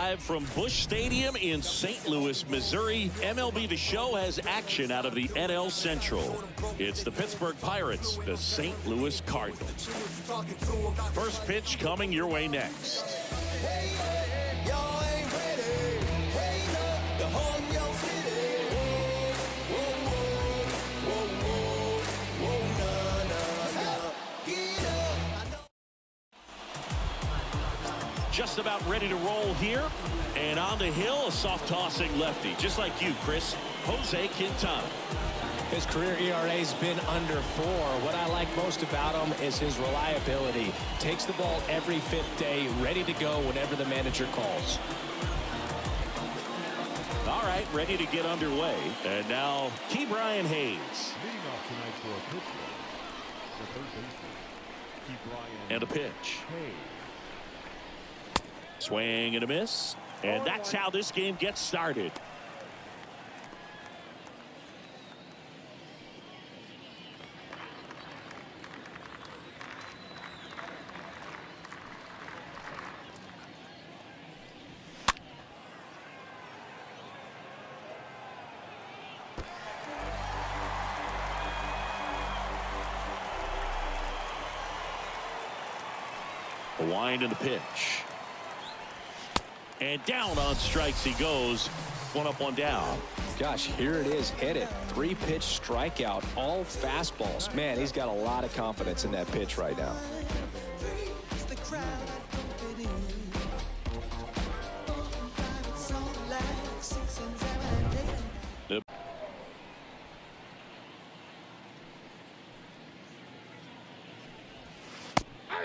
Live from Busch Stadium in St. Louis, Missouri, MLB The Show has action out of the NL Central. It's the Pittsburgh Pirates, the St. Louis Cardinals. First pitch coming your way next. Just about ready to roll here. And on the hill, a soft tossing lefty. Just like you, Chris. Jose Quintana. His career ERA's been under 4. What I like most about him is his reliability. Takes the ball every 5th day, ready to go whenever the manager calls. All right, ready to get underway. And now, Brian Hayes. Leading off tonight for a pitch, the third baseman, Brian. And a pitch. Hayes. Swing and a miss. And that's how this game gets started. A wind and a pitch. And down on strikes he goes. 1 up, 1 down. Gosh, here it is. Hit it. 3-pitch strikeout. All fastballs. Man, he's got a lot of confidence in that pitch right now.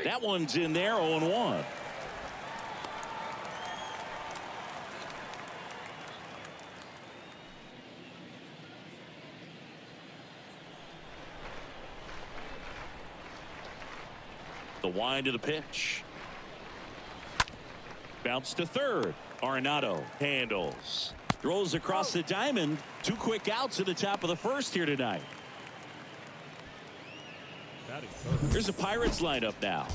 That one's in there. 0-1. The wind of the pitch. Bounce to third. Arenado handles. Throws across the diamond. 2 quick outs at the top of the first here tonight. Here's the Pirates lineup now.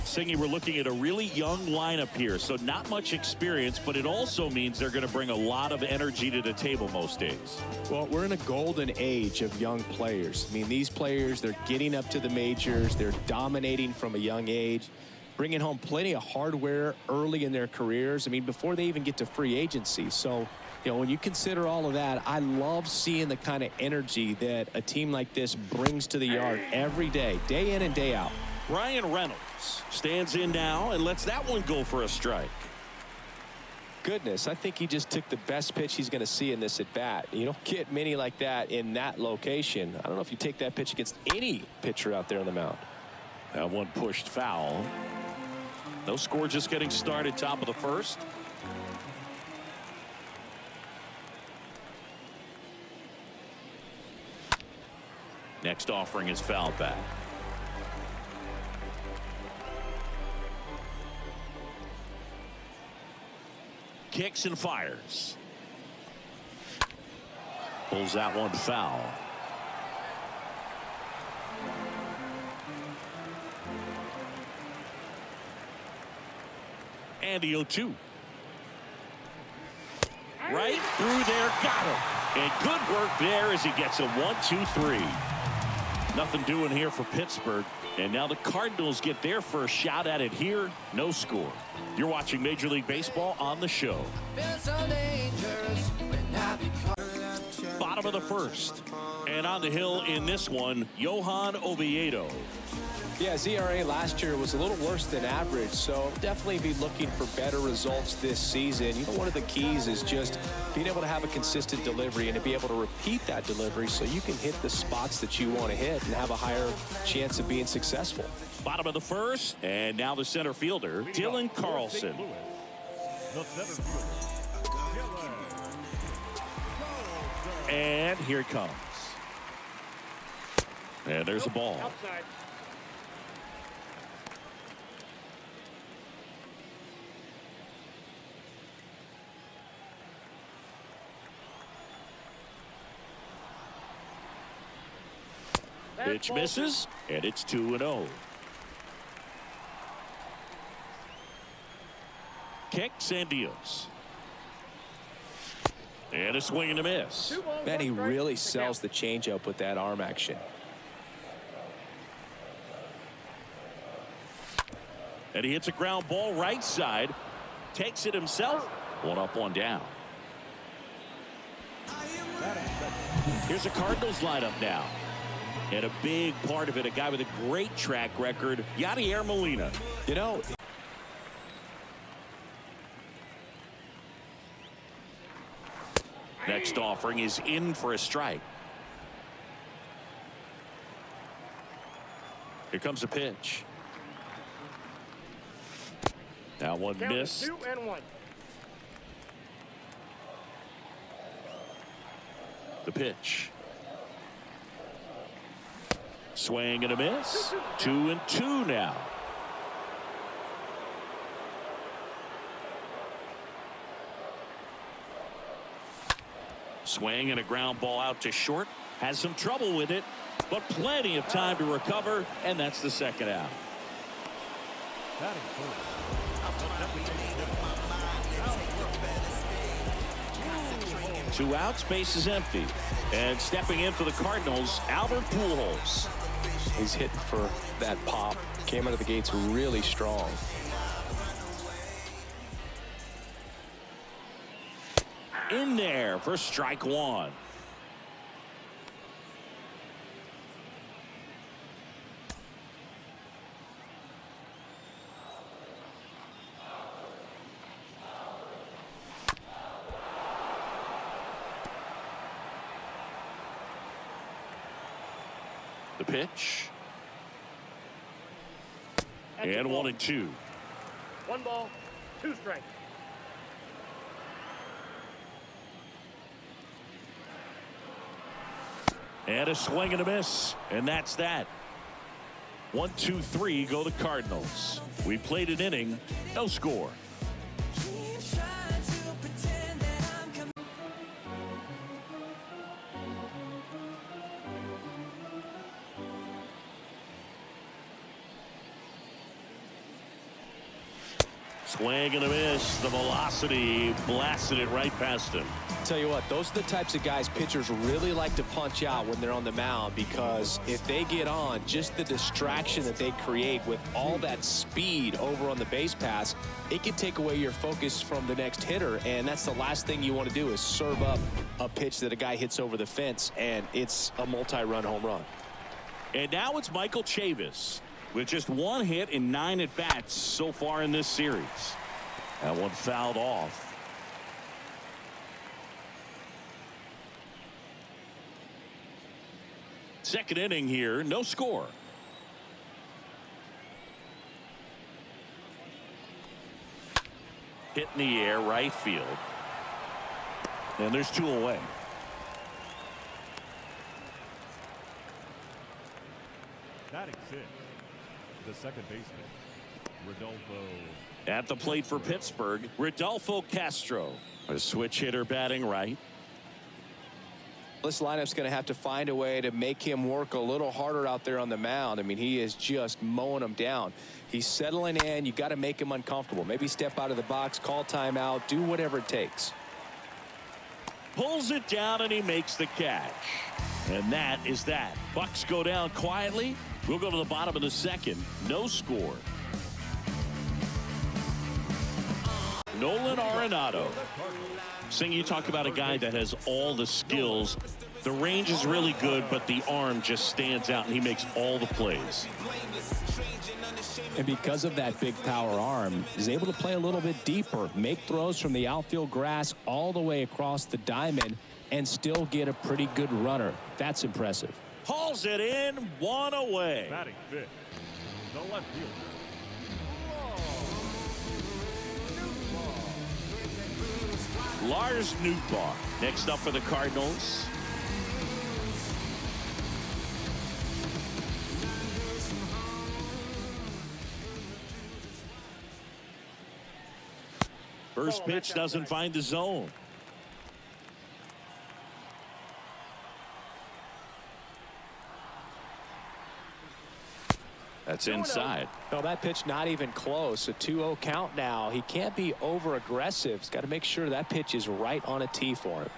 Singing, we're looking at a really young lineup here, so not much experience, but it also means they're going to bring a lot of energy to the table most days. Well, we're in a golden age of young players. I mean, these players, they're getting up to the majors. They're dominating from a young age, bringing home plenty of hardware early in their careers. I mean, before they even get to free agency. So, you know, when you consider all of that, I love seeing the kind of energy that a team like this brings to the yard every day in and day out. Ryan Reynolds stands in now and lets that one go for a strike. Goodness, I think he just took the best pitch he's going to see in this at bat. You don't get many like that in that location. I don't know if you take that pitch against any pitcher out there on the mound. That one pushed foul. No score, just getting started, top of the first. Next offering is fouled back. Kicks and fires. Pulls that one foul. And the 0-2. Right through there, got him. And good work there as he gets a 1-2-3. Nothing doing here for Pittsburgh. And now the Cardinals get their first shot at it here. No score. You're watching Major League Baseball on the show. Bottom of the first. And on the hill in this one, Johan Oviedo. Yeah, ERA last year was a little worse than average, so definitely be looking for better results this season. You know, one of the keys is just being able to have a consistent delivery and to be able to repeat that delivery so you can hit the spots that you want to hit and have a higher chance of being successful. Bottom of the first, and now the center fielder, Dylan Carlson. And here it comes. And there's a ball. Outside. Pitch misses, and it's 2-0. kicks and deals. And a swing and a miss. Man, he really sells the changeup with that arm action. And he hits a ground ball right side. Takes it himself. One up, one down. Here's the Cardinals lineup now. And a big part of it, a guy with a great track record, Yadier Molina. You know, next offering is in for a strike. Here comes a pitch. That one missed. 2-1. The pitch. Swing and a miss. 2-2 now. Swing and a ground ball out to short. Has some trouble with it, but plenty of time to recover, and that's the second out. Batting first. Two outs, base is empty. And stepping in for the Cardinals, Albert Pujols. he's hitting for that pop. Came out of the gates really strong. In there for strike one. The pitch. And 1-2. 1 ball, 2 strikes. And a swing and a miss. And that's that. 1, 2, 3 go the Cardinals. We played an inning, no score. Swing and a miss. The velocity blasted it right past him. Tell you what, those are the types of guys pitchers really like to punch out when they're on the mound, because if they get on, just the distraction that they create with all that speed over on the base pass, it can take away your focus from the next hitter, and that's the last thing you want to do is serve up a pitch that a guy hits over the fence, and it's a multi-run home run. And now it's Michael Chavis with just 1 hit in 9 at-bats so far in this series. That one fouled off. Second inning here, no score. Hit in the air, right field. And there's 2 away. Batting 6. The second baseman, Rodolfo. At the plate for Pittsburgh, Rodolfo Castro. A switch hitter batting right. This lineup's going to have to find a way to make him work a little harder out there on the mound. I mean, he is just mowing them down. He's settling in. You got to make him uncomfortable. Maybe step out of the box, call timeout, do whatever it takes. Pulls it down and he makes the catch. And that is that. Bucks go down quietly. We'll go to the bottom of the second. No score. Nolan Arenado. Sing, you talk about a guy that has all the skills. The range is really good, but the arm just stands out, and he makes all the plays. And because of that big power arm, he's able to play a little bit deeper, make throws from the outfield grass all the way across the diamond, and still get a pretty good runner. That's impressive. Hauls it in, 1 away. Batting 5th, the left fielder. Lars Nootbaar next up for the Cardinals. First pitch doesn't find the zone. That's inside. No, that pitch not even close. A 2-0 count now. He can't be over aggressive. He's got to make sure that pitch is right on a tee for him.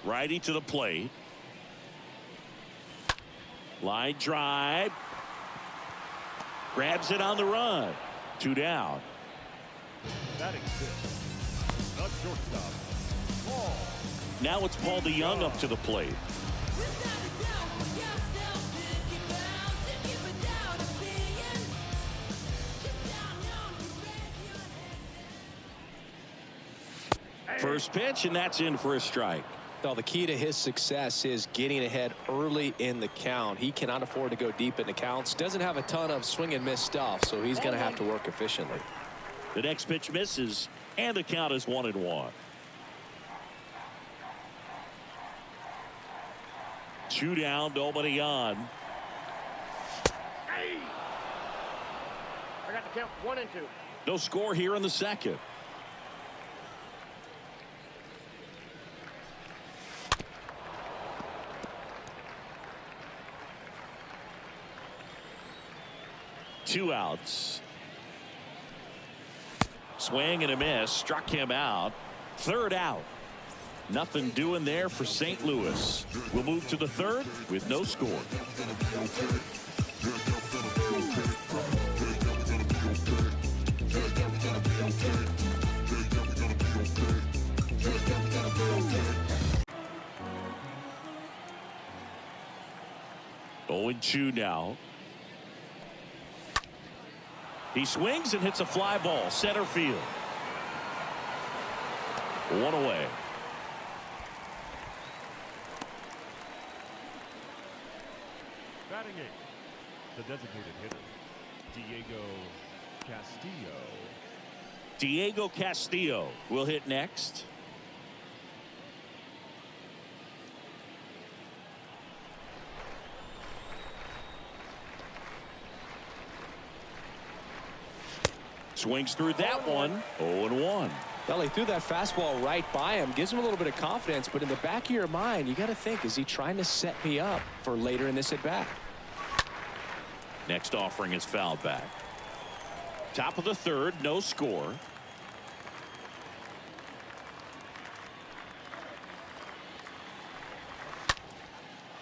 Righty to the plate. Line drive. Grabs it on the run. 2 down. Batting fifth, the shortstop, Paul. Now it's Paul DeYoung up to the plate. First pitch, and that's in for a strike. Well, the key to his success is getting ahead early in the count. He cannot afford to go deep in the counts. Doesn't have a ton of swing and miss stuff, so he's going to have to work efficiently. The next pitch misses, and the count is 1-1. 2 down, nobody on. Hey! I got the count 1-2. No score here in the second. Two outs. Swing and a miss. Struck him out. Third out. Nothing doing there for St. Louis. We'll move to the third with no score. Oh, 0-2 now. He swings and hits a fly ball center field. 1 away. Batting eighth, the designated hitter, Diego Castillo. Diego Castillo will hit next. Swings through that one. 0-1. Well, he threw that fastball right by him. Gives him a little bit of confidence, but in the back of your mind, you got to think, is he trying to set me up for later in this at-bat? Next offering is fouled back. Top of the third, no score.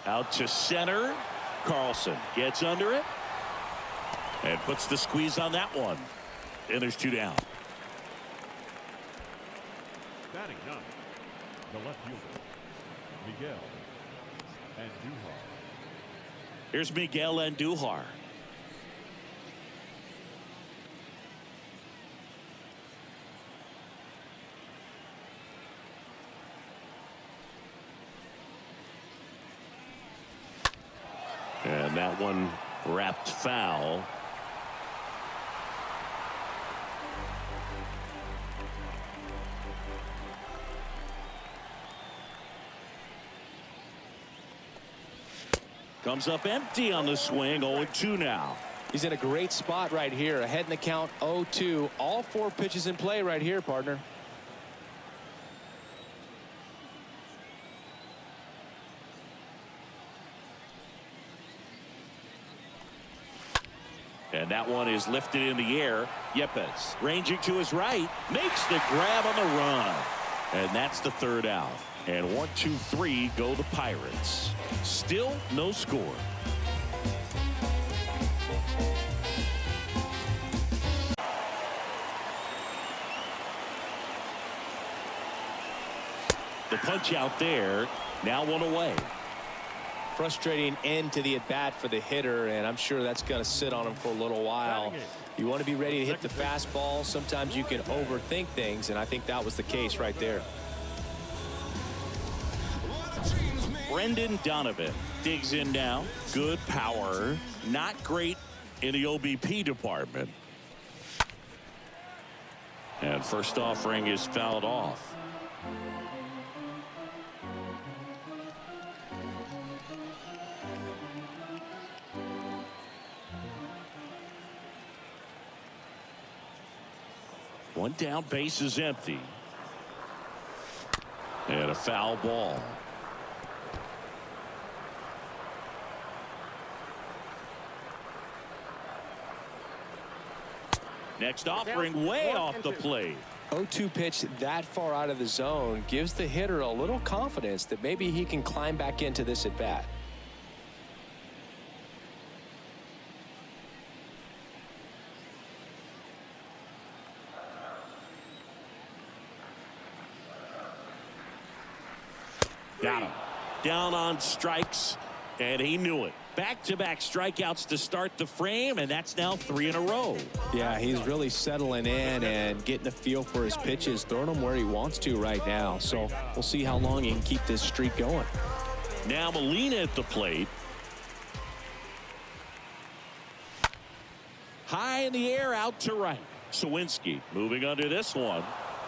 Out to center. Carlson gets under it and puts the squeeze on that one. And there's 2 down. Batting ninth, the left fielder, Miguel Andujar. Here's Miguel Andujar. And that one wrapped foul. Comes up empty on the swing. 0-2 now. He's in a great spot right here. Ahead in the count, 0-2. All 4 pitches in play right here, partner. And that one is lifted in the air. Yepes ranging to his right. Makes the grab on the run. And that's the 3rd out. And 1, 2, 3 go the Pirates. Still no score. The punch out there. Now 1 away. Frustrating end to the at-bat for the hitter, and I'm sure that's going to sit on him for a little while. You want to be ready to hit the fastball. Sometimes you can overthink things, and I think that was the case right there. Brendan Donovan digs in now. Good power. Not great in the OBP department. And first offering is fouled off. One down, base is empty. And a foul ball. Next offering way off the plate. 0-2 pitch that far out of the zone gives the hitter a little confidence that maybe he can climb back into this at bat. Got him. Down on strikes, and he knew it. Back-to-back strikeouts to start the frame, and that's now 3 in a row. Yeah, he's really settling in and getting a feel for his pitches, throwing them where he wants to right now. So we'll see how long he can keep this streak going. Now Molina at the plate. High in the air, out to right. Sawinski moving under this one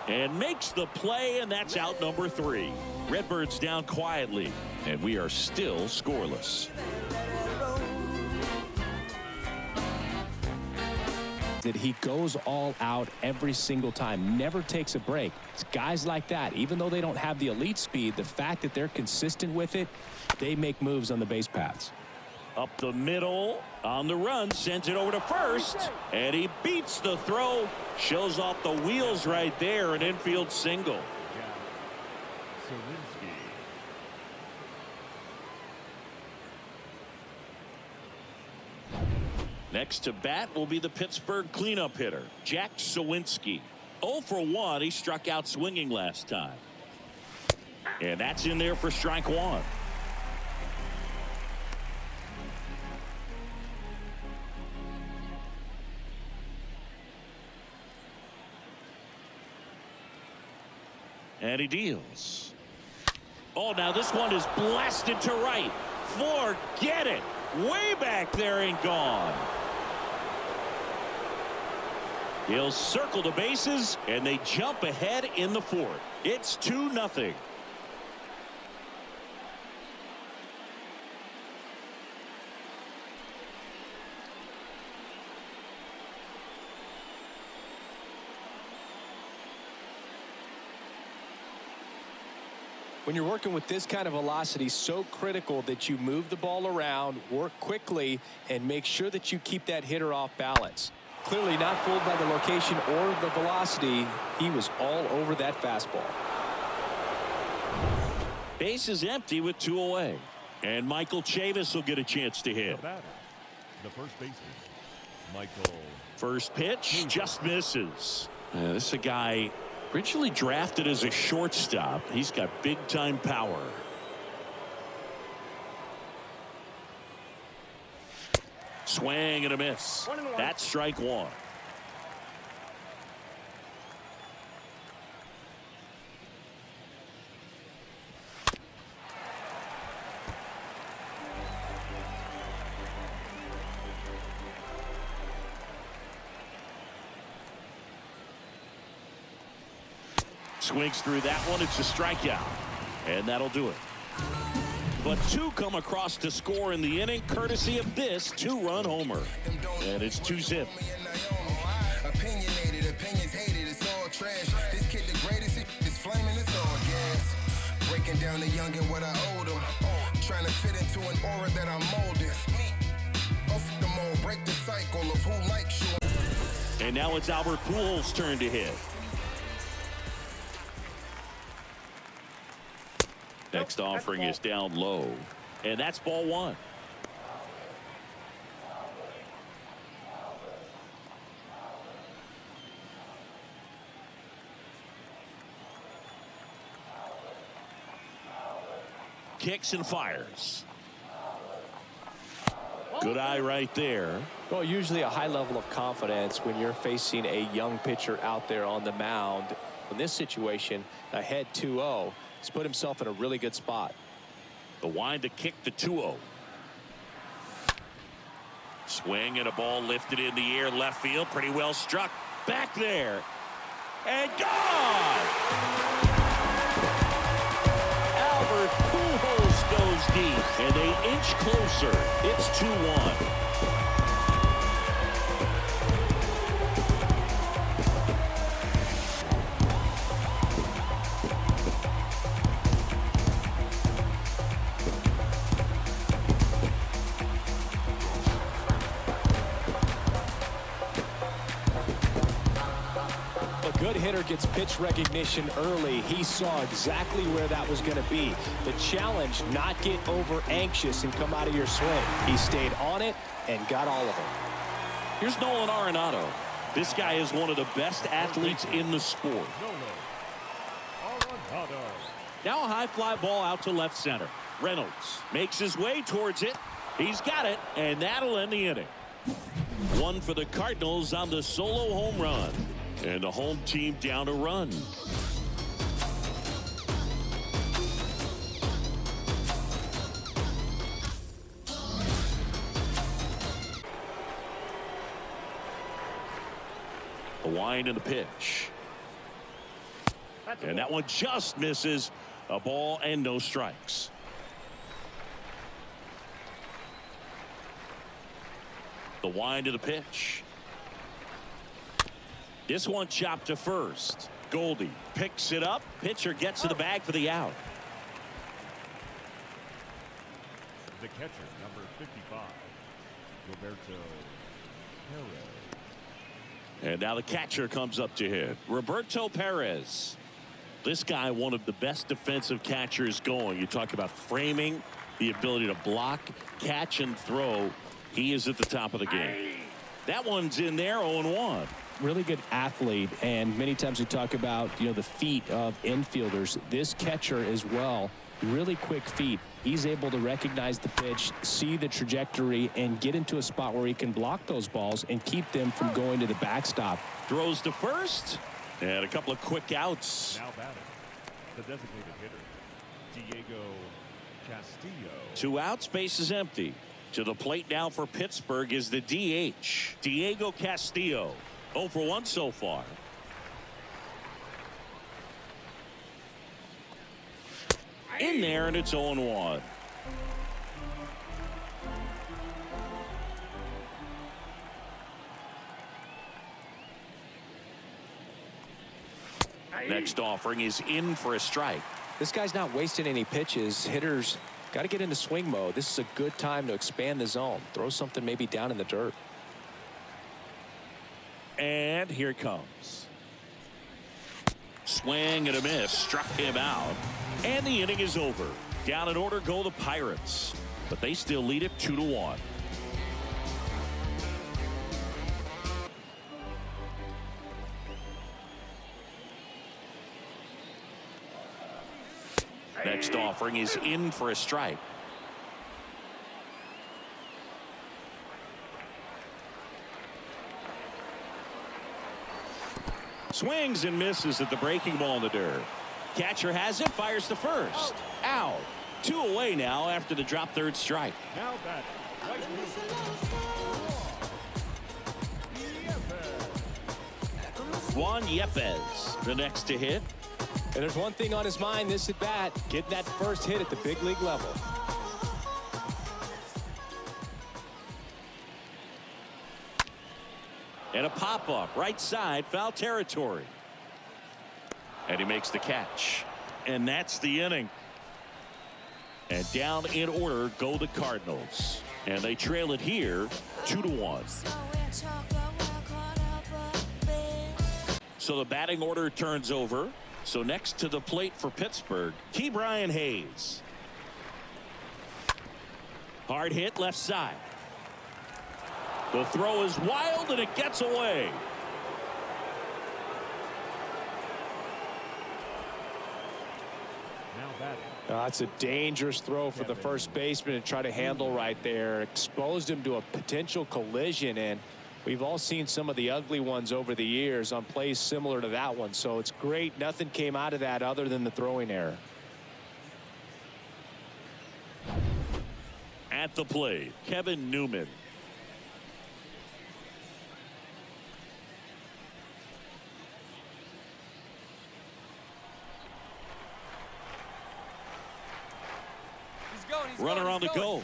and makes the play, and that's out number 3. Redbirds down quietly, and we are still scoreless. That he goes all out every single time, never takes a break. It's guys like that, even though they don't have the elite speed, the fact that they're consistent with it, they make moves on the base paths. Up the middle, on the run, sends it over to first, and he beats the throw, shows off the wheels right there, an infield single. Sawinski. Next to bat will be the Pittsburgh cleanup hitter, Jack Sawinski. 0 for 1. He struck out swinging last time. And that's in there for strike 1. And he deals. Oh, now this one is blasted to right. Forget it. Way back there and gone. He'll circle the bases, and they jump ahead in the 4th. It's 2-0. When you're working with this kind of velocity, so critical that you move the ball around, work quickly, and make sure that you keep that hitter off balance. Clearly not fooled by the location or the velocity. He was all over that fastball. Base is empty with 2 away. And Michael Chavis will get a chance to hit. The batter, the first baseman, Michael. First pitch just misses. This is a guy originally drafted as a shortstop. He's got big-time power. Swing and a miss. That's strike 1. Swings through that one. It's a strikeout. And that'll do it. But 2 come across to score in the inning, courtesy of this 2-run homer. And it's 2-zip. Opinionated, opinions hated, it's all trash. This kid the greatest, it's flaming, it's all gas. Breaking down the young and what I owed him. Trying to fit into an aura that I'm molding. Off the mold, break the cycle of who likes you. And now it's Albert Pujols' turn to hit. Next offering is down low, and that's ball 1. Kicks and fires. Good eye right there. Well, usually a high level of confidence when you're facing a young pitcher out there on the mound. In this situation, ahead 2-0. He's put himself in a really good spot. The wind to kick the 2-0. Swing and a ball lifted in the air, left field, pretty well struck. Back there. And gone! Albert Pujols goes deep, and they inch closer. It's 2-1. hitter gets pitch recognition early, he saw exactly where that was going to be. The challenge, not get over anxious and come out of your swing. He stayed on it and got all of it. Here's Nolan Arenado. This guy is one of the best athletes in the sport. Now a high fly ball out to left center. Reynolds makes his way towards it. He's got it, and that'll end the inning. One for the Cardinals on the solo home run. And the home team down a run. The wind and the pitch. And that one just misses. A ball and no strikes. The wind of the pitch. This one chopped to first. Goldie picks it up. Pitcher gets to the bag for the out. The catcher, number 55, Roberto Perez. And now the catcher comes up to hit. Roberto Perez. This guy, one of the best defensive catchers going. You talk about framing, the ability to block, catch, and throw. He is at the top of the game. That one's in there, 0-1. Really good athlete, and many times we talk about, the feet of infielders. This catcher as well, really quick feet. He's able to recognize the pitch, see the trajectory, and get into a spot where he can block those balls and keep them from going to the backstop. Throws to first, and a couple of quick outs. Now batting, the designated hitter, Diego Castillo. 2 outs, base is empty. To the plate now for Pittsburgh is the DH, Diego Castillo. 0 for 1 so far. In there, and it's 0-1. Next offering is in for a strike. This guy's not wasting any pitches. Hitters got to get into swing mode. This is a good time to expand the zone. Throw something maybe down in the dirt. And here it comes. Swing and a miss. Struck him out. And the inning is over. Down in order go the Pirates. But they still lead it 2-1. Next offering is in for a strike. Swings and misses at the breaking ball in the dirt. Catcher has it, fires to first. Out. 2 away now after the drop third strike. Now batting, right Juan Yepez, the next to hit. And there's one thing on his mind this at bat, getting that first hit at the big league level. And a pop-up, right side, foul territory. And he makes the catch. And that's the inning. And down in order go the Cardinals. And they trail it here 2-1. So the batting order turns over. So next to the plate for Pittsburgh, Ke'Bryan Hayes. Hard hit left side. The throw is wild and it gets away. now batting. That's a dangerous throw for the first baseman to try to handle right there. Exposed him to a potential collision, and we've all seen some of the ugly ones over the years on plays similar to that one. So it's great nothing came out of that other than the throwing error. At the plate, Kevin Newman. Runner on the go.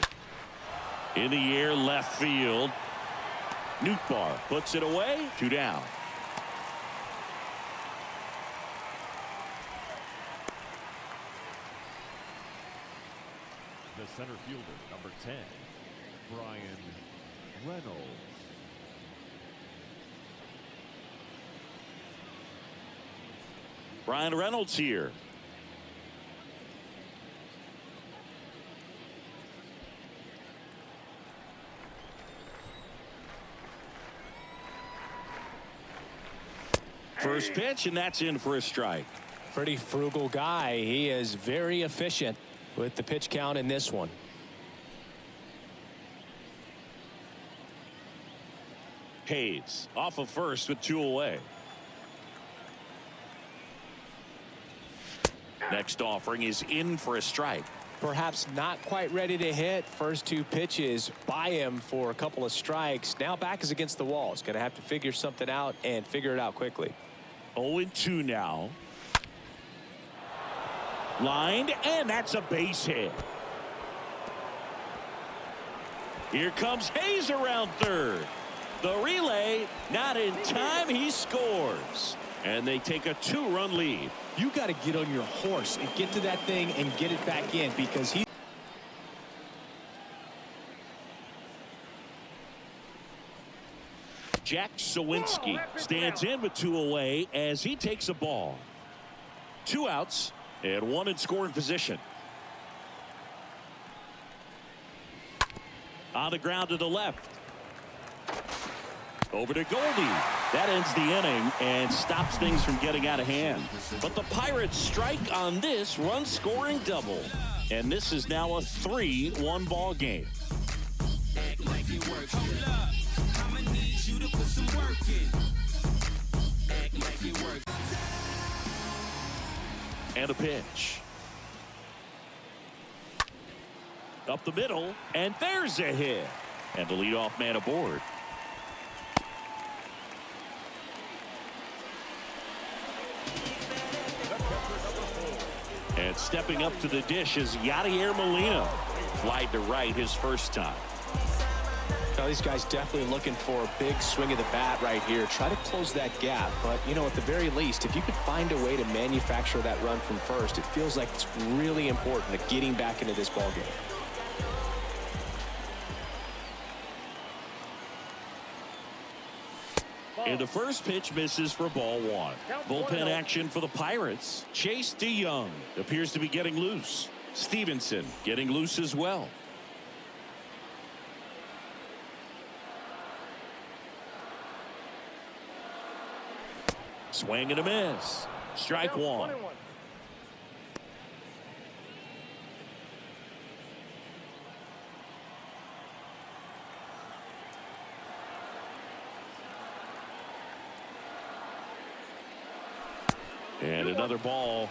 In the air, left field. Nootbaar puts it away. 2 down. The center fielder, number 10, Brian Reynolds. Brian Reynolds here. First pitch, and that's in for a strike. Pretty frugal guy. He is very efficient with the pitch count in this one. Hayes off of first with 2 away. Next offering is in for a strike. Perhaps not quite ready to hit. First 2 pitches by him for a couple of strikes. Now back is against the wall. He's going to have to figure something out and figure it out quickly. 0-2 now. Lined, and that's a base hit. Here comes Hayes around third. The relay, not in time. He scores. And they take a 2-run lead. You got to get on your horse and get to that thing and get it back in, because he. Jack Sawinski stands in with 2 away as he takes a ball. 2 outs and 1 in scoring position. On the ground to the left. Over to Goldie. That ends the inning and stops things from getting out of hand. But the Pirates strike on this run-scoring double. And this is now a 3-1 ball game. And a pitch. Up the middle, and there's a hit. And the leadoff man aboard. And stepping up to the dish is Yadier Molina. Flied to right his first time. Now these guys definitely looking for a big swing of the bat right here. Try to close that gap. But, you know, at the very least, if you could find a way to manufacture that run from first, it feels like it's really important to getting back into this ball game. And the first pitch misses for ball 1. Bullpen action for the Pirates. Chase DeYoung appears to be getting loose. Stevenson getting loose as well. Swing and a miss. Strike 1. And another ball.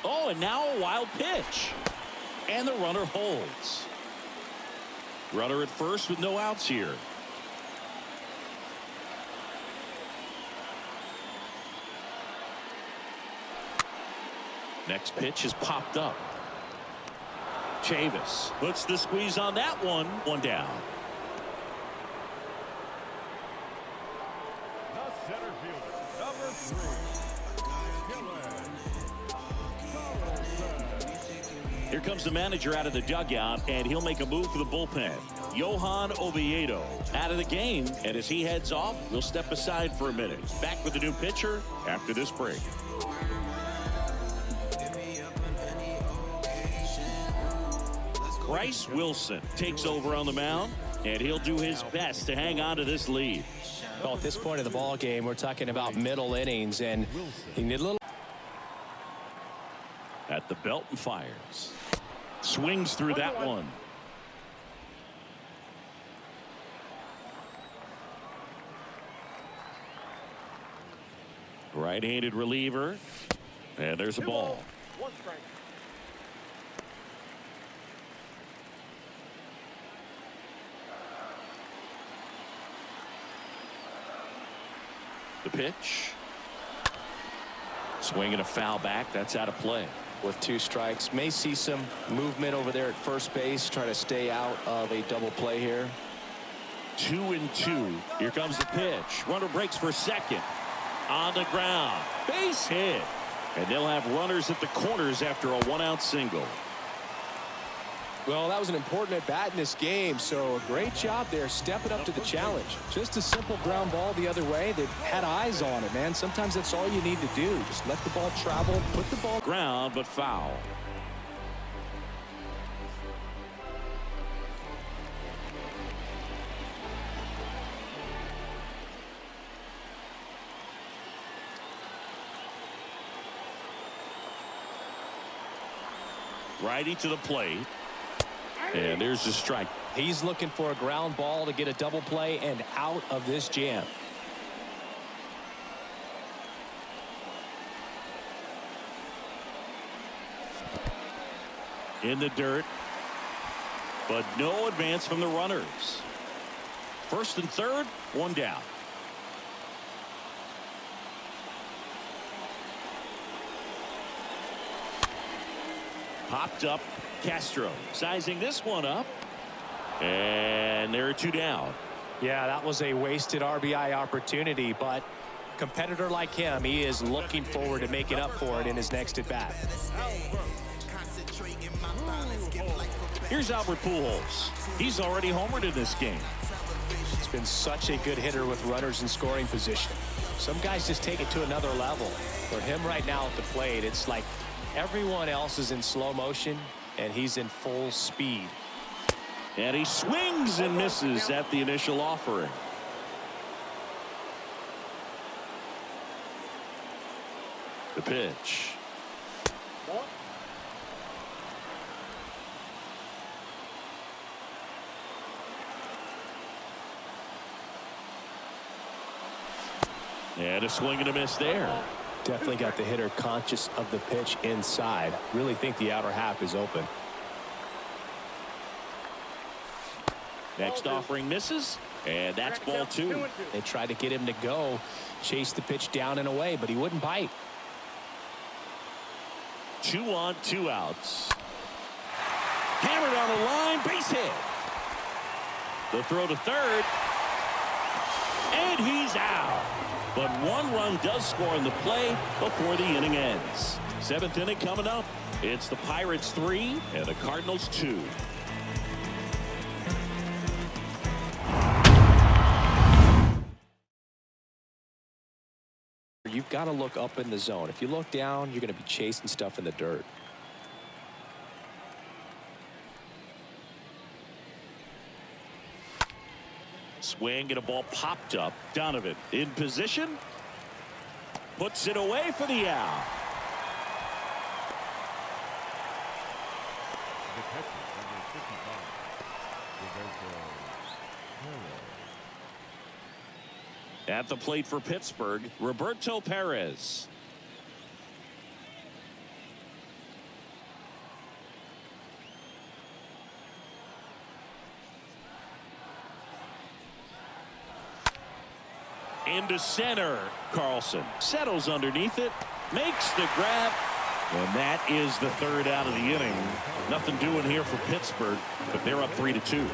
Oh, and now a wild pitch. And the runner holds. Runner at first with no outs here. Next pitch is popped up. Chavis puts the squeeze on that one. 1 down. The center fielder, number 3. Here comes the manager out of the dugout, and he'll make a move for the bullpen. Johan Oviedo out of the game, and as he heads off, we'll step aside for a minute. Back with the new pitcher after this break. Bryce Wilson takes over on the mound, and he'll do his best to hang on to this lead. Well, at this point of the ball game, we're talking about middle innings, and you need a little. At the belt and fires. Swings through that one. Right-handed reliever, and there's a ball. 1 strike. The pitch. Swing and a foul back. That's out of play. With 2 strikes, may see some movement over there at first base. Try to stay out of a double play here. 2-2. Here comes the pitch. Runner breaks for second. On the ground. Base hit. And they'll have runners at the corners after a 1-out single. Well, that was an important at-bat in this game, so a great job there stepping up to the challenge. Just a simple ground ball the other way. They had eyes on it, man. Sometimes that's all you need to do. Just let the ball travel, put the ball Ground, but foul. Righty to the plate. And there's the strike. He's looking for a ground ball to get a double play and out of this jam. In the dirt. But no advance from the runners. First and third, one down. Popped up. Castro sizing this one up. And there are two down. Yeah, that was a wasted RBI opportunity, but competitor like him, he is looking forward to making up for it in his next at bat. Here's Albert Pujols. He's already homered in this game. He's been such a good hitter with runners in scoring position. Some guys just take it to another level. For him right now at the plate, it's like everyone else is in slow motion and he's in full speed. And he swings and misses at the initial offering. The pitch. And a swing and a miss there. Definitely got the hitter conscious of the pitch inside. Really think the outer half is open. Next offering misses, and that's ball two. They tried to get him to go, chase the pitch down and away, but he wouldn't bite. 2 on, 2 outs. Hammered on the line, base hit. The throw to third, and he's out. But 1 run does score in the play before the inning ends. 7th inning coming up. It's the Pirates 3 and the Cardinals 2. You've got to look up in the zone. If you look down, you're going to be chasing stuff in the dirt. Swing and a ball popped up. Donovan in position. Puts it away for the out. The catcher, number 55, At the plate for Pittsburgh, Roberto Perez. Into center. Carlson settles underneath it, makes the grab, and that is the third out of the inning. Nothing doing here for Pittsburgh, but they're up 3-2.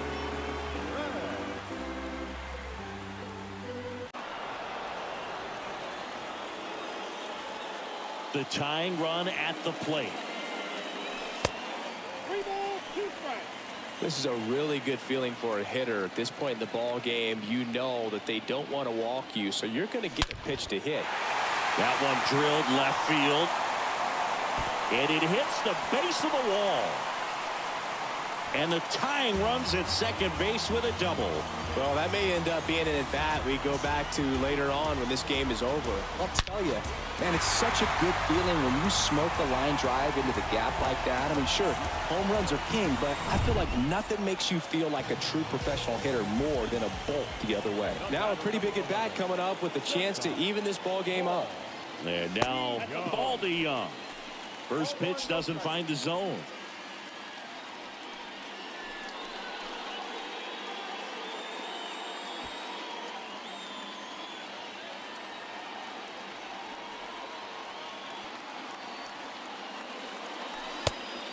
The tying run at the plate. 3 balls, 2 strikes. This is a really good feeling for a hitter at this point in the ball game. You know that they don't want to walk you, so you're going to get a pitch to hit. That one drilled left field, and it hits the base of the wall. And the tying runs at second base with a double. Well, that may end up being an at-bat we go back to later on when this game is over. I'll tell you, man, it's such a good feeling when you smoke a line drive into the gap like that. I mean, sure, home runs are king, but I feel like nothing makes you feel like a true professional hitter more than a bolt the other way. Now a pretty big at-bat coming up with a chance to even this ball game up. And now ball to Young. First pitch doesn't find the zone.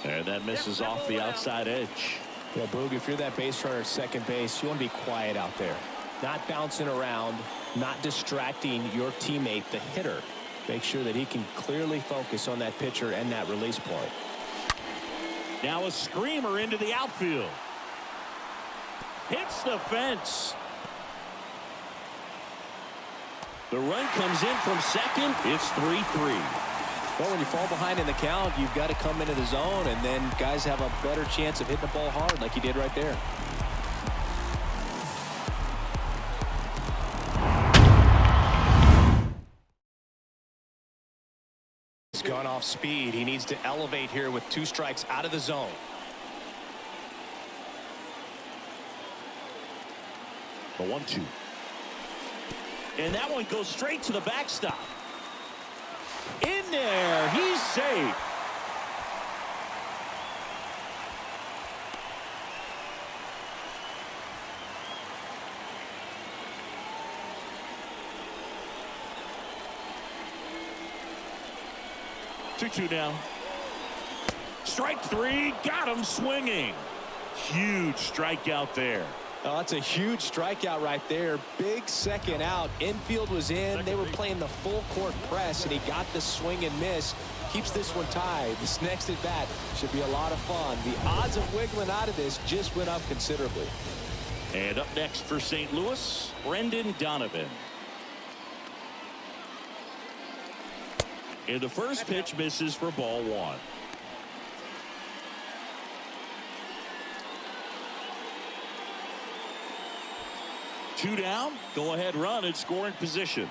And that misses off the outside edge. Yeah, Boog, if you're that base runner at second base, you want to be quiet out there. Not bouncing around, not distracting your teammate, the hitter. Make sure that he can clearly focus on that pitcher and that release point. Now a screamer into the outfield. Hits the fence. The run comes in from second. It's 3-3. Well, when you fall behind in the count, you've got to come into the zone, and then guys have a better chance of hitting the ball hard like he did right there. He's gone off speed. He needs to elevate here with 2 strikes out of the zone. The 1-2. And that one goes straight to the backstop. In there. He's safe. Two now. Strike 3. Got him swinging. Huge strikeout there. Oh, that's a huge strikeout right there. Big second out. Infield was in. They were playing the full court press, and he got the swing and miss. Keeps this one tied. This next at bat should be a lot of fun. The odds of wiggling out of this just went up considerably. And up next for St. Louis, Brendan Donovan. And the first pitch misses for ball 1. Two down. Go ahead run in scoring position.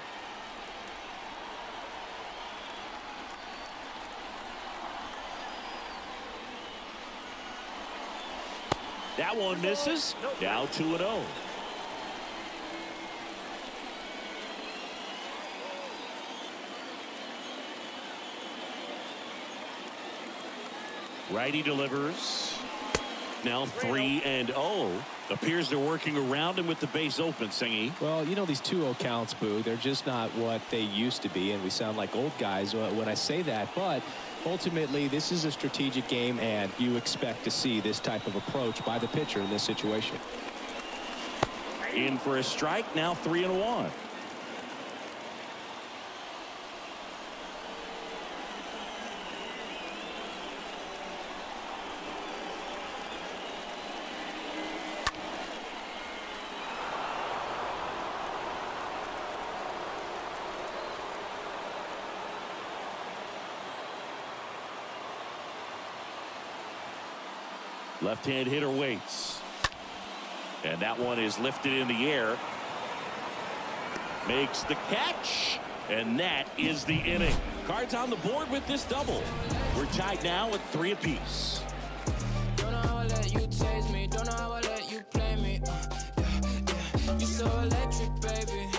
That one misses. Now 2-0. Righty delivers. Now 3-0. Appears they're working around him with the base open, Singy. Well, you know, these 2-0 counts, Boo, they're just not what they used to be, and we sound like old guys when I say that. But ultimately, this is a strategic game, and you expect to see this type of approach by the pitcher in this situation. In for a strike. Now 3-1. Left-hand hitter waits. And that one is lifted in the air. Makes the catch. And that is the inning. Cards on the board with this double. We're tied now at 3 apiece. Don't know how I let you taste me. Don't know how I let you play me. You're so electric, baby.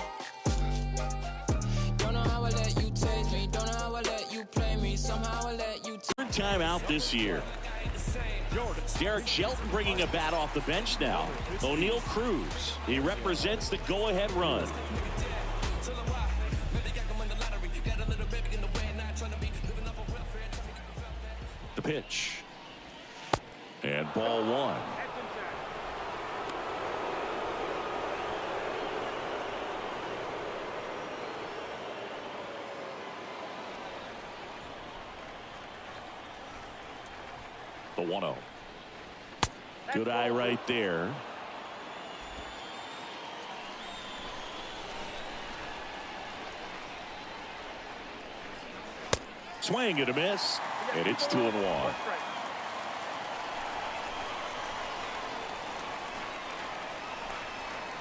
Don't know how I let you taste me. Don't know how I let you play me. Somehow I let you. Third time out this year. Derek Shelton bringing a bat off the bench now. O'Neal Cruz. He represents the go-ahead run. The pitch. And ball 1. The 1-0. Good eye right there. Swing and a miss. And it's 2-1.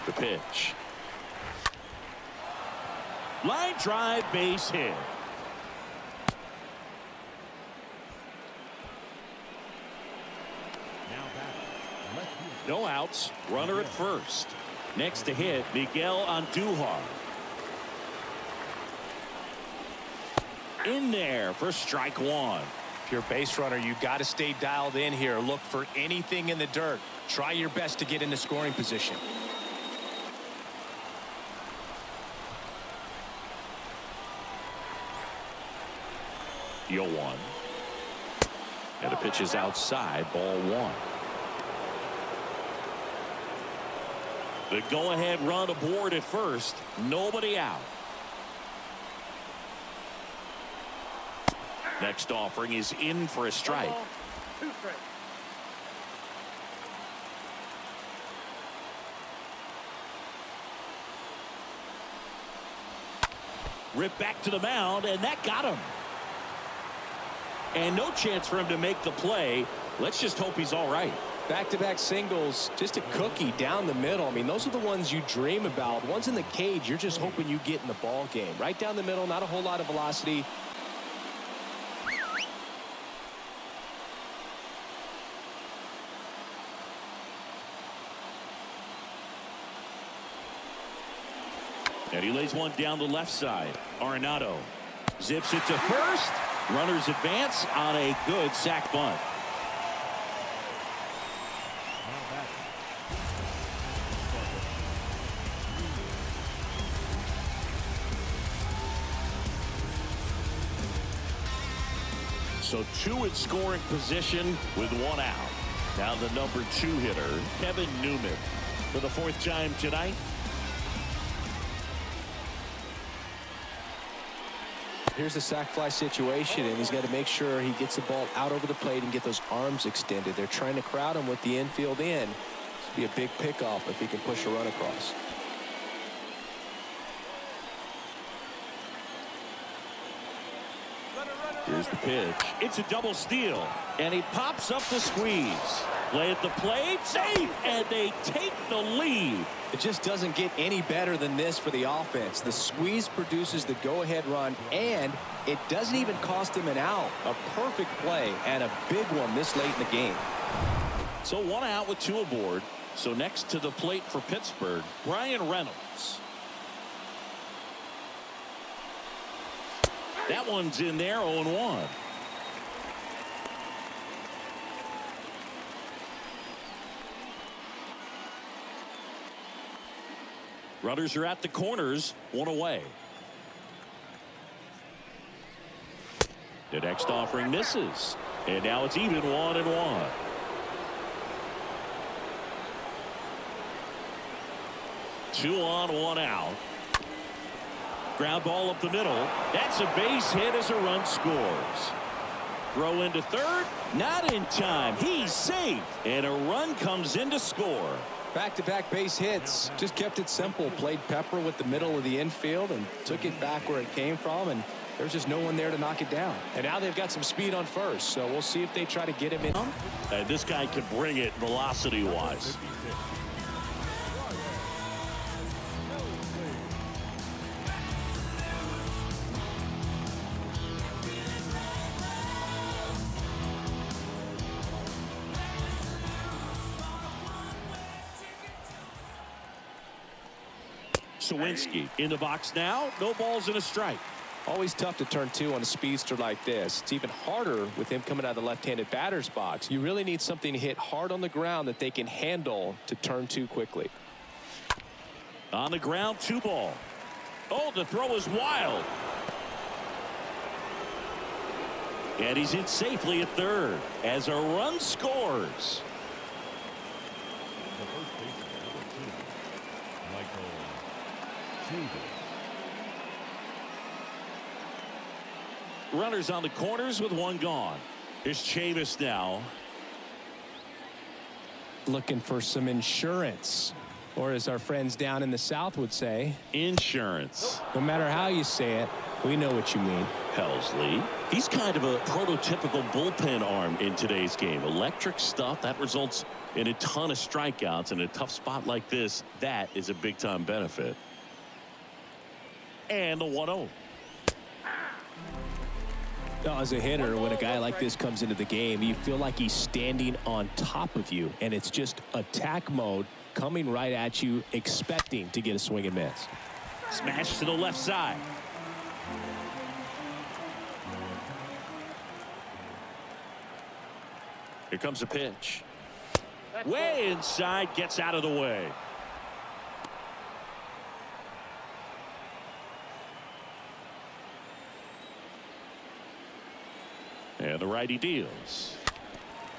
The pitch. Line drive, base hit. No outs. Runner at first. Next to hit, Miguel Andujar. In there for strike 1. If you're a base runner, you've got to stay dialed in here. Look for anything in the dirt. Try your best to get into scoring position. Yo 1. And the pitch is outside. Ball 1. The go-ahead run aboard at first. Nobody out. Next offering is in for a strike. 2 strikes. Ripped back to the mound, and that got him. And no chance for him to make the play. Let's just hope he's all right. Back-to-back singles, just a cookie down the middle. I mean, those are the ones you dream about. Ones in the cage, you're just hoping you get in the ball game. Right down the middle, not a whole lot of velocity. And he lays one down the left side. Arenado zips it to first. Runners advance on a good sac bunt. So 2 in scoring position with 1 out. Now the number 2 hitter, Kevin Newman, for the 4th time tonight. Here's a sac fly situation, and he's got to make sure he gets the ball out over the plate and get those arms extended. They're trying to crowd him with the infield in. This will be a big pickoff if he can push a run across. Here's the pitch. It's a double steal, and he pops up the squeeze. Play at the plate, safe, and they take the lead. It just doesn't get any better than this for the offense. The squeeze produces the go-ahead run, and it doesn't even cost him an out. A perfect play and a big one this late in the game. So 1 out with 2 aboard. So next to the plate for Pittsburgh, Brian Reynolds. That one's in there, 0-1. Runners are at the corners, 1 away. The next offering misses. And now it's even 1-1. Two on, 1 out. Ground ball up the middle. That's a base hit as a run scores. Throw into third. Not in time. He's safe. And a run comes in to score. Back-to-back base hits. Just kept it simple. Played pepper with the middle of the infield and took it back where it came from. And there's just no one there to knock it down. And now they've got some speed on first. So we'll see if they try to get him in. And this guy can bring it velocity-wise. Sawinski in the box now. No balls and a strike. Always tough to turn 2 on a speedster like this. It's even harder with him coming out of the left-handed batter's box. You really need something to hit hard on the ground that they can handle to turn 2 quickly. On the ground, 2 ball. Oh, the throw is wild. And he's in safely at third as a run scores. Runners on the corners with 1 gone. Here's Chavis now. Looking for some insurance, or as our friends down in the South would say, Insurance. no matter how you say it, we know what you mean. Helsley. He's kind of a prototypical bullpen arm in today's game. Electric stuff that results in a ton of strikeouts. In a tough spot like this, that is a big-time benefit. And the 1-0. As a hitter, when a guy like this comes into the game, you feel like he's standing on top of you, and it's just attack mode coming right at you, expecting to get a swing and miss. Smash to the left side. Here comes a pitch. Way inside, gets out of the way. And the righty deals.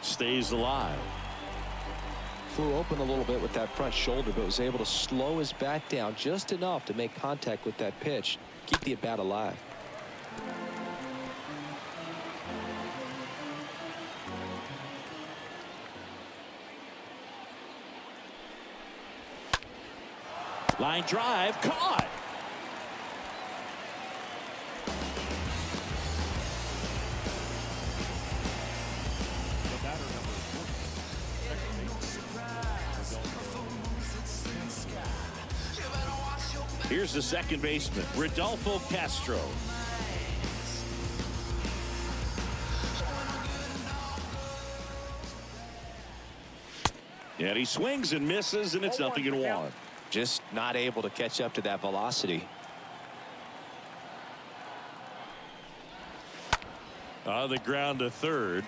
Stays alive. Flew open a little bit with that front shoulder, but was able to slow his bat down just enough to make contact with that pitch. Keep the at-bat alive. Line drive, caught. Here's the second baseman, Rodolfo Castro. And he swings and misses, and it's 0-1. Just not able to catch up to that velocity. On the ground to third.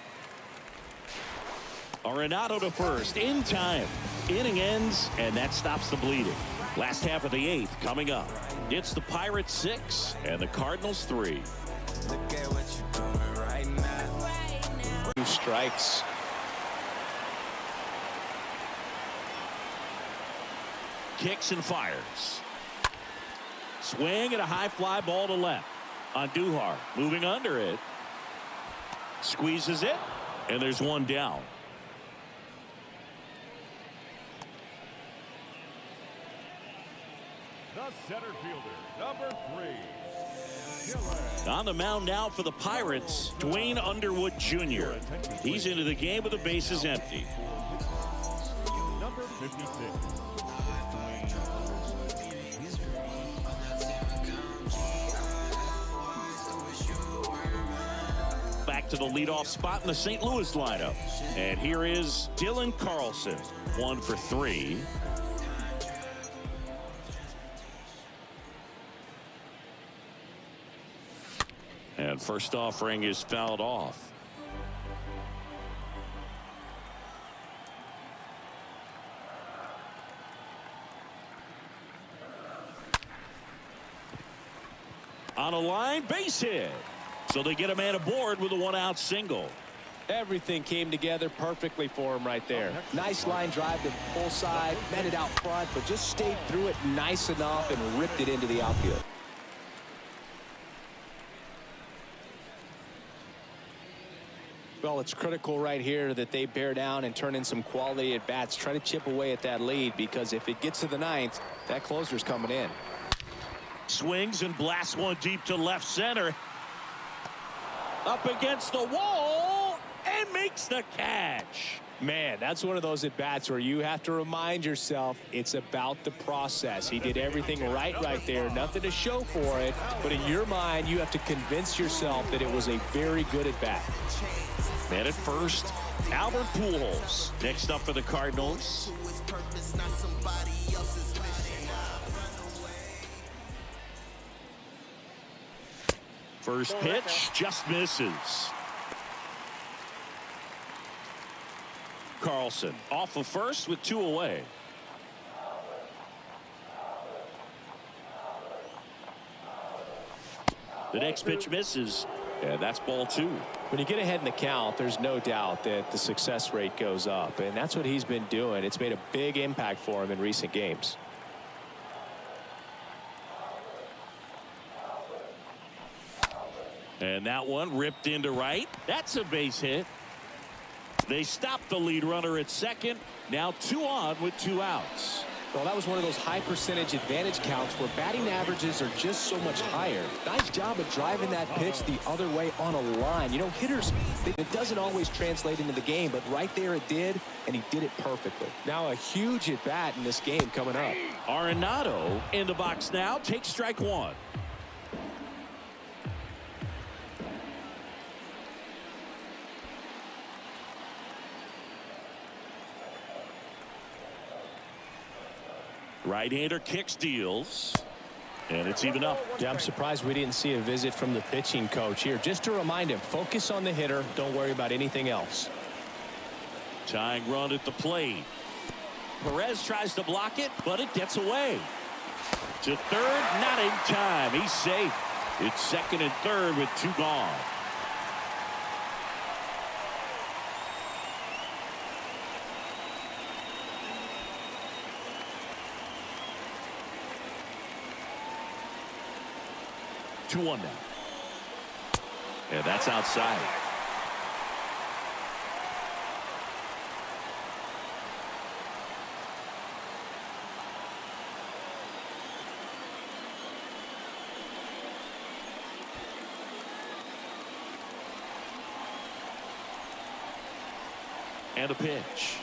Arenado to first in time. Inning ends, and that stops the bleeding. Last half of the 8th coming up. It's the Pirates 6 and the Cardinals 3. Look at what you're doing right now. 2 strikes. Kicks and fires. Swing and a high fly ball to left. On Duhar, moving under it. Squeezes it, and there's one down. The center fielder, number 3. On the mound now for the Pirates, Dwayne Underwood Jr. He's into the game with the bases empty. Number 56. Back to the leadoff spot in the St. Louis lineup. And here is Dylan Carlson, 1 for 3. And first offering is fouled off. On a line, base hit. So they get a man aboard with a 1-out single. Everything came together perfectly for him right there. Nice line drive to the full side, met it out front, but just stayed through it nice enough and ripped it into the outfield. Well, it's critical right here that they bear down and turn in some quality at bats. Try to chip away at that lead, because if it gets to the 9th, that closer's coming in. Swings and blasts one deep to left center. Up against the wall and makes the catch. Man, that's one of those at bats where you have to remind yourself it's about the process. He did everything right there. Nothing to show for it. But in your mind, you have to convince yourself that it was a very good at bat. Man at first, Albert Pujols. Next up for the Cardinals. First pitch just misses. Carlson off of first with 2 away. The next pitch misses, and that's ball 2. When you get ahead in the count, there's no doubt that the success rate goes up, and that's what he's been doing. It's made a big impact for him in recent games. And that one ripped into right. That's a base hit. They stopped the lead runner at second. Now 2 on with 2 outs. Well, that was one of those high percentage advantage counts where batting averages are just so much higher. Nice job of driving that pitch the other way on a line. You know, hitters, it doesn't always translate into the game, but right there it did, and he did it perfectly. Now a huge at bat in this game coming up. Arenado in the box now. Takes strike 1. Right-hander kicks, deals, and it's even up. Yeah, I'm surprised we didn't see a visit from the pitching coach here. Just to remind him, focus on the hitter. Don't worry about anything else. Tying run at the plate. Perez tries to block it, but it gets away. To third, not in time. He's safe. It's second and third with 2 gone. Two one now. And that's outside. And a pitch.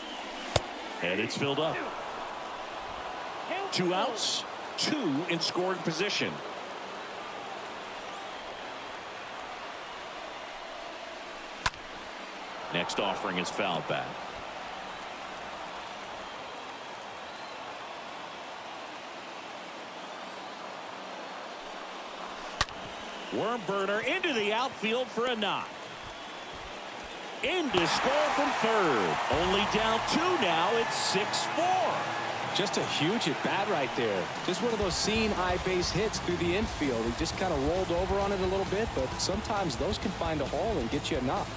And it's filled up. 2 outs, 2 in scoring position. Next offering is fouled back. Worm burner into the outfield for a knock. In to score from third. Only down 2 now. It's 6-4. Just a huge at bat right there. Just one of those seeing eye base hits through the infield. He just kind of rolled over on it a little bit, but sometimes those can find a hole and get you a knock.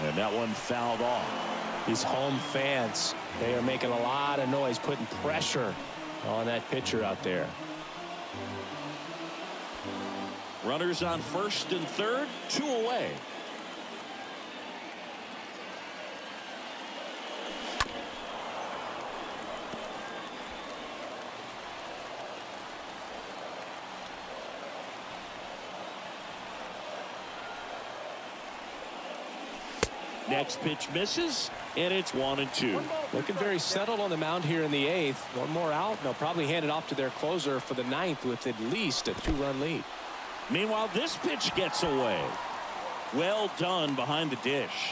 And that one fouled off. These home fans, they are making a lot of noise, putting pressure on that pitcher out there. Runners on first and third, 2 away. Next pitch misses, and it's 1-2. Looking very settled on the mound here in the 8th. One more out, and they'll probably hand it off to their closer for the 9th with at least a 2-run lead. Meanwhile, this pitch gets away. Well done behind the dish.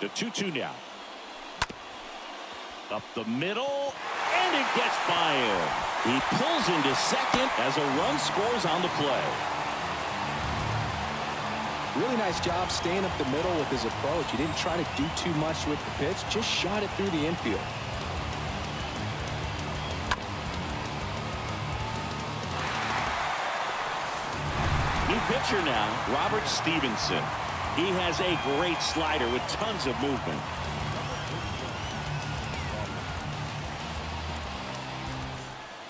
The 2-2 now. Up the middle, and it gets by him. He pulls into second as a run scores on the play. Really nice job staying up the middle with his approach. He didn't try to do too much with the pitch, just shot it through the infield. New pitcher now, Robert Stevenson. He has a great slider with tons of movement.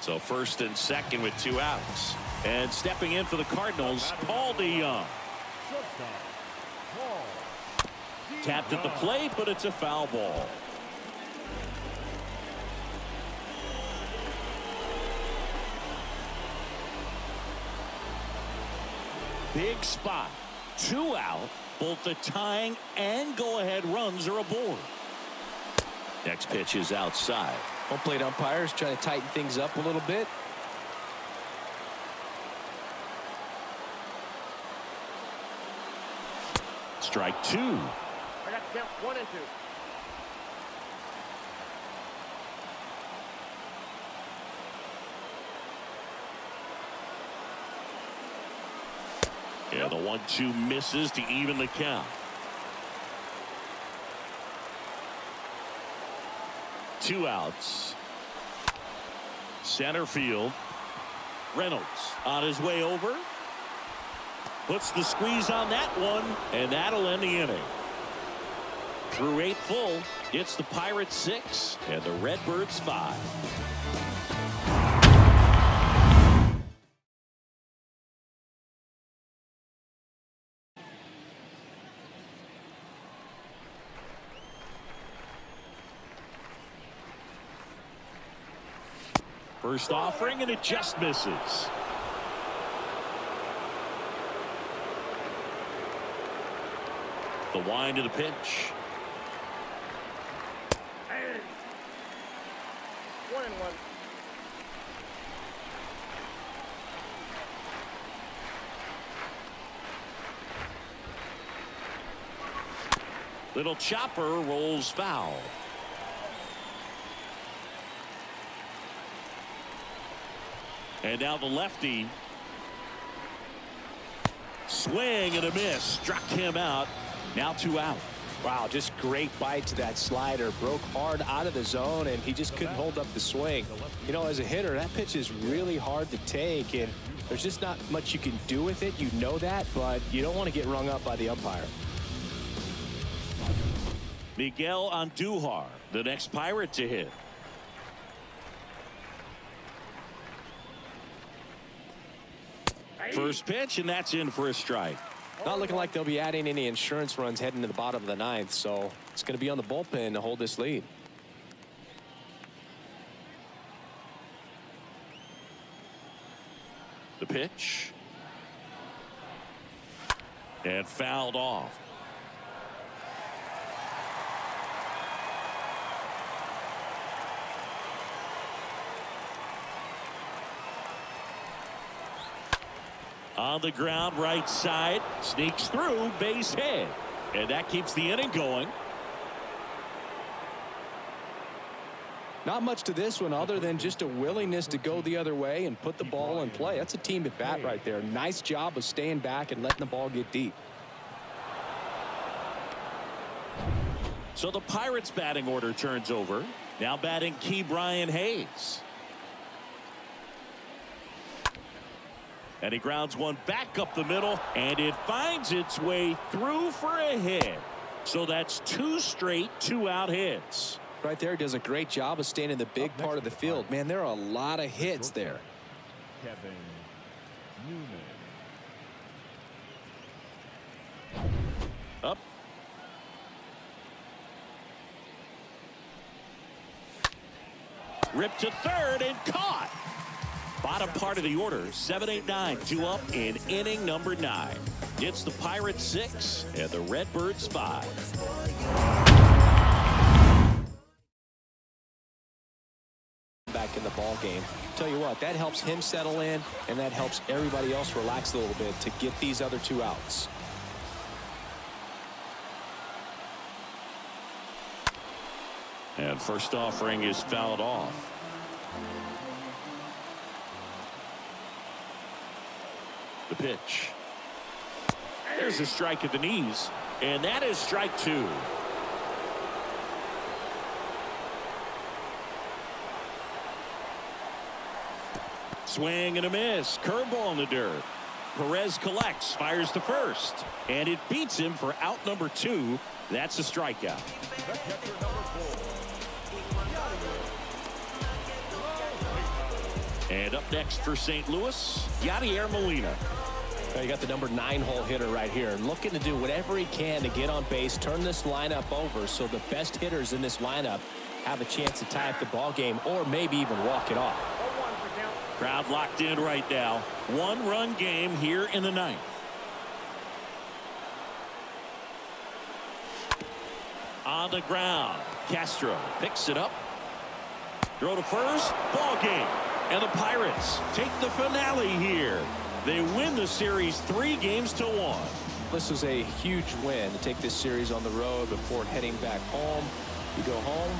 So first and second with 2 outs. And stepping in for the Cardinals, Paul DeYoung. Tapped at the plate, but it's a foul ball. Big spot. 2 out. Both the tying and go-ahead runs are aboard. Next pitch is outside. Home plate umpires trying to tighten things up a little bit. Strike 2. I got the count 1-2. Yeah, the 1-2 misses to even the count. 2 outs. Center field. Reynolds on his way over. Puts the squeeze on that one, and that'll end the inning. Through 8 full, it's the Pirates 6 and the Redbirds 5. First offering, and it just misses. The wind of the pitch. 1-1. Little chopper rolls foul. And now the lefty. Swing and a miss. Struck him out. Now 2 out. Wow, just great bite to that slider. Broke hard out of the zone, and he just couldn't hold up the swing. You know, as a hitter, that pitch is really hard to take, and there's just not much you can do with it. You know that, but you don't want to get rung up by the umpire. Miguel Andujar, the next Pirate to hit. First pitch, and that's in for a strike. Not looking like they'll be adding any insurance runs heading to the bottom of the ninth, so it's going to be on the bullpen to hold this lead. The pitch. And fouled off. On the ground, right side, sneaks through, base hit. And that keeps the inning going. Not much to this one other than just a willingness to go the other way and put the ball in play. That's a team at bat right there. Nice job of staying back and letting the ball get deep. So the Pirates batting order turns over. Now batting Key Brian Hayes. And he grounds one back up the middle, and it finds its way through for a hit. So that's 2 straight 2-out hits. Right there, does a great job of staying in the big part of the field. Man, there are a lot of hits there. Kevin Newman. Up. Ripped to third and caught. Bottom part of the order, 7-8-9, 2 up in inning number 9. It's the Pirates 6 and the Redbirds 5. Back in the ball game. Tell you what, that helps him settle in, and that helps everybody else relax a little bit to get these other 2 outs. And first offering is fouled off. The pitch. There's a strike at the knees, and that is strike 2. Swing and a miss. Curveball in the dirt. Perez collects, fires to first, and it beats him for out number 2. That's a strikeout. And up next for St. Louis, Yadier Molina. You got the number 9 hole hitter right here, looking to do whatever he can to get on base, turn this lineup over so the best hitters in this lineup have a chance to tie up the ball game or maybe even walk it off. Crowd locked in right now. 1-run game here in the 9th. On the ground, Castro picks it up. Throw to first, ball game. And the Pirates take the finale here. They win the series 3-1. This is a huge win to take this series on the road before heading back home. You go home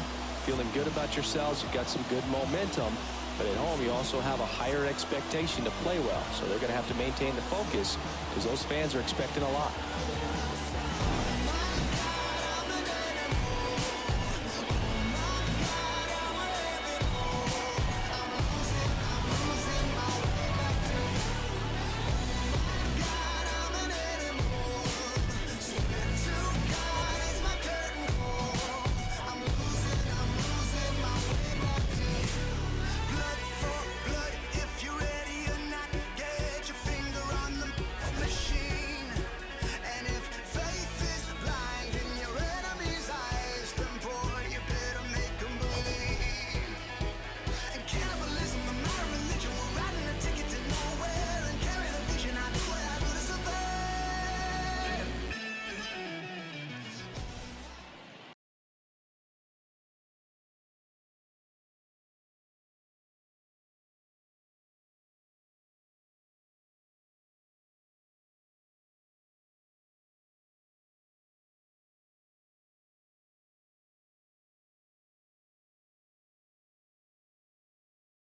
feeling good about yourselves. You've got some good momentum. But at home, you also have a higher expectation to play well. So they're going to have to maintain the focus because those fans are expecting a lot.